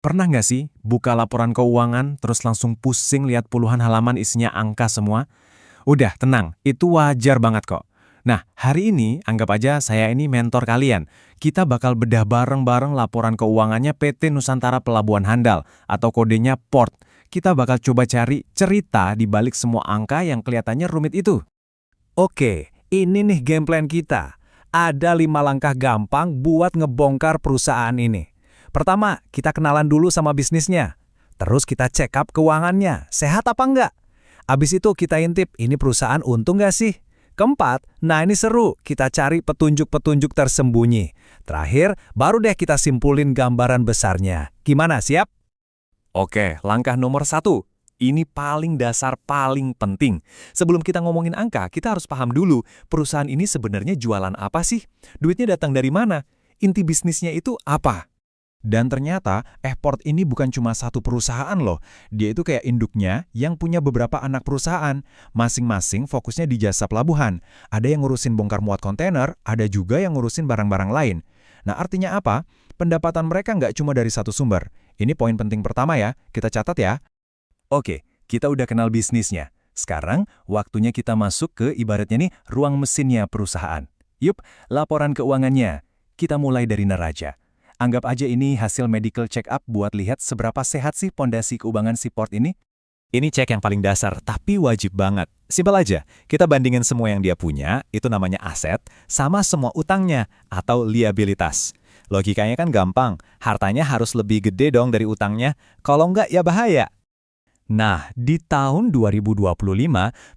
Pernah nggak sih buka laporan keuangan terus langsung pusing lihat puluhan halaman isinya angka semua? Udah, tenang, itu wajar banget kok. Nah, hari ini anggap aja saya ini mentor kalian. Kita bakal bedah bareng-bareng laporan keuangannya PT Nusantara Pelabuhan Handal atau kodenya PORT. Kita bakal coba cari cerita di balik semua angka yang kelihatannya rumit itu. Oke, ini nih game plan kita. Ada 5 langkah gampang buat ngebongkar perusahaan ini. Pertama, kita kenalan dulu sama bisnisnya. Terus kita check up keuangannya, sehat apa enggak? Abis itu kita intip, ini perusahaan untung nggak sih? Keempat, nah ini seru, kita cari petunjuk-petunjuk tersembunyi. Terakhir, baru deh kita simpulin gambaran besarnya. Gimana, siap? Oke, langkah nomor 1. Ini paling dasar, paling penting. Sebelum kita ngomongin angka, kita harus paham dulu, perusahaan ini sebenarnya jualan apa sih? Duitnya datang dari mana? Inti bisnisnya itu apa? Dan ternyata, Port ini bukan cuma satu perusahaan loh. Dia itu kayak induknya yang punya beberapa anak perusahaan. Masing-masing fokusnya di jasa pelabuhan. Ada yang ngurusin bongkar muat kontainer, ada juga yang ngurusin barang-barang lain. Nah, artinya apa? Pendapatan mereka nggak cuma dari satu sumber. Ini poin penting pertama ya, kita catat ya. Oke, kita udah kenal bisnisnya. Sekarang, waktunya kita masuk ke ibaratnya nih, ruang mesinnya perusahaan. Yup, laporan keuangannya. Kita mulai dari neraca. Anggap aja ini hasil medical check-up buat lihat seberapa sehat sih pondasi keuangan si Port ini. Ini cek yang paling dasar, tapi wajib banget. Simpel aja, kita bandingin semua yang dia punya, itu namanya aset, sama semua utangnya, atau liabilitas. Logikanya kan gampang, hartanya harus lebih gede dong dari utangnya, kalau nggak ya bahaya. Nah, di tahun 2025,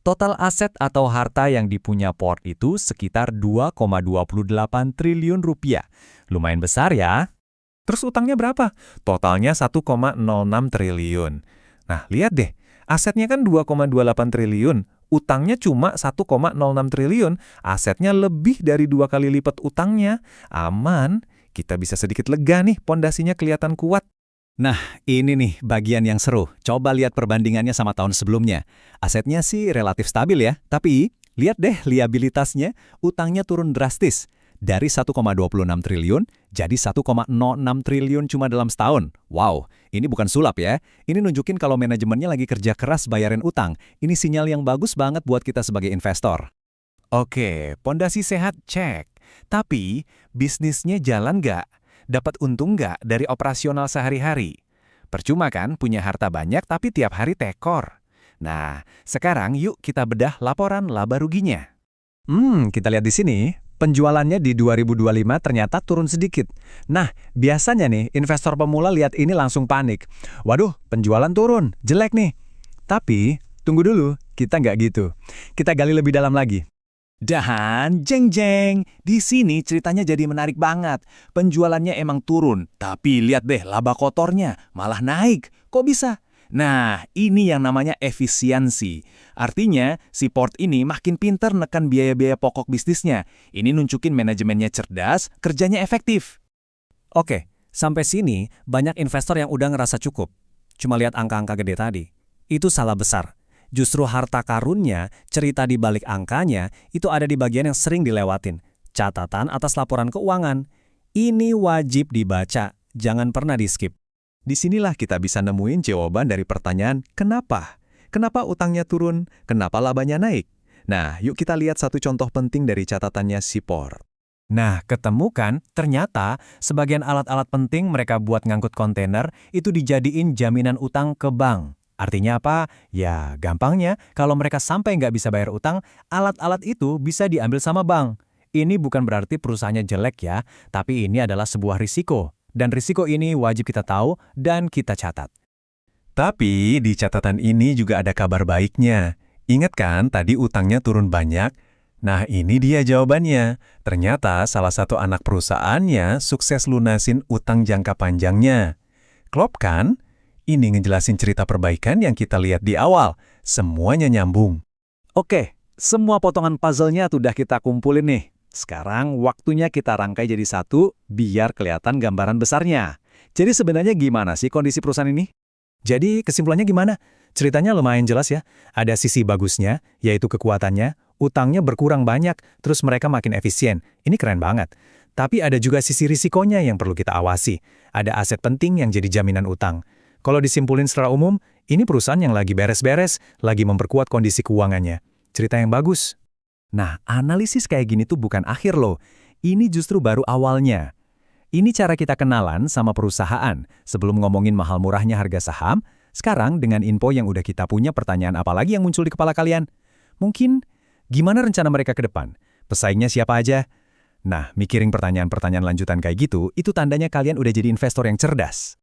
total aset atau harta yang dipunya Port itu sekitar 2,28 triliun rupiah. Lumayan besar ya. Terus utangnya berapa? Totalnya 1,06 triliun. Nah, lihat deh, asetnya kan 2,28 triliun, utangnya cuma 1,06 triliun, asetnya lebih dari 2 kali lipat utangnya. Aman, kita bisa sedikit lega nih, pondasinya kelihatan kuat. Nah, ini nih bagian yang seru. Coba lihat perbandingannya sama tahun sebelumnya. Asetnya sih relatif stabil ya, tapi lihat deh liabilitasnya, utangnya turun drastis. Dari 1,26 triliun jadi 1,06 triliun cuma dalam setahun. Wow, ini bukan sulap ya. Ini nunjukin kalau manajemennya lagi kerja keras bayarin utang. Ini sinyal yang bagus banget buat kita sebagai investor. Oke, pondasi sehat cek. Tapi, bisnisnya jalan nggak? Dapat untung nggak dari operasional sehari-hari? Percuma kan punya harta banyak tapi tiap hari tekor. Nah, sekarang yuk kita bedah laporan laba ruginya. Kita lihat di sini, penjualannya di 2025 ternyata turun sedikit. Nah, biasanya nih investor pemula lihat ini langsung panik. Waduh, penjualan turun, jelek nih. Tapi, tunggu dulu, kita nggak gitu. Kita gali lebih dalam lagi. Dan jeng-jeng, di sini ceritanya jadi menarik banget. Penjualannya emang turun, tapi lihat deh laba kotornya malah naik. Kok bisa? Nah, ini yang namanya efisiensi. Artinya, si Port ini makin pintar nekan biaya-biaya pokok bisnisnya. Ini nunjukin manajemennya cerdas, kerjanya efektif. Oke, sampai sini banyak investor yang udah ngerasa cukup. Cuma lihat angka-angka gede tadi. Itu salah besar. Justru harta karunnya, cerita di balik angkanya, itu ada di bagian yang sering dilewatin. Catatan atas laporan keuangan. Ini wajib dibaca, jangan pernah di-skip. Disinilah kita bisa nemuin jawaban dari pertanyaan, kenapa? Kenapa utangnya turun? Kenapa labanya naik? Nah, yuk kita lihat satu contoh penting dari catatannya si Port. Nah, ketemu kan, ternyata sebagian alat-alat penting mereka buat ngangkut kontainer itu dijadiin jaminan utang ke bank. Artinya apa? Ya, gampangnya, kalau mereka sampai nggak bisa bayar utang, alat-alat itu bisa diambil sama bank. Ini bukan berarti perusahaannya jelek ya, tapi ini adalah sebuah risiko. Dan risiko ini wajib kita tahu dan kita catat. Tapi di catatan ini juga ada kabar baiknya. Ingat kan tadi utangnya turun banyak? Nah ini dia jawabannya. Ternyata salah satu anak perusahaannya sukses lunasin utang jangka panjangnya. Klop kan? Ini ngejelasin cerita perbaikan yang kita lihat di awal. Semuanya nyambung. Oke, semua potongan puzzle-nya sudah kita kumpulin nih. Sekarang waktunya kita rangkai jadi satu biar kelihatan gambaran besarnya. Jadi sebenarnya gimana sih kondisi perusahaan ini? Jadi kesimpulannya gimana? Ceritanya lumayan jelas ya. Ada sisi bagusnya, yaitu kekuatannya, utangnya berkurang banyak, terus mereka makin efisien. Ini keren banget. Tapi ada juga sisi risikonya yang perlu kita awasi. Ada aset penting yang jadi jaminan utang. Kalau disimpulin secara umum, ini perusahaan yang lagi beres-beres, lagi memperkuat kondisi keuangannya. Cerita yang bagus. Nah, analisis kayak gini tuh bukan akhir loh. Ini justru baru awalnya. Ini cara kita kenalan sama perusahaan. Sebelum ngomongin mahal murahnya harga saham, sekarang dengan info yang udah kita punya, pertanyaan apa lagi yang muncul di kepala kalian? Mungkin, gimana rencana mereka ke depan? Pesaingnya siapa aja? Nah, mikirin pertanyaan-pertanyaan lanjutan kayak gitu, itu tandanya kalian udah jadi investor yang cerdas.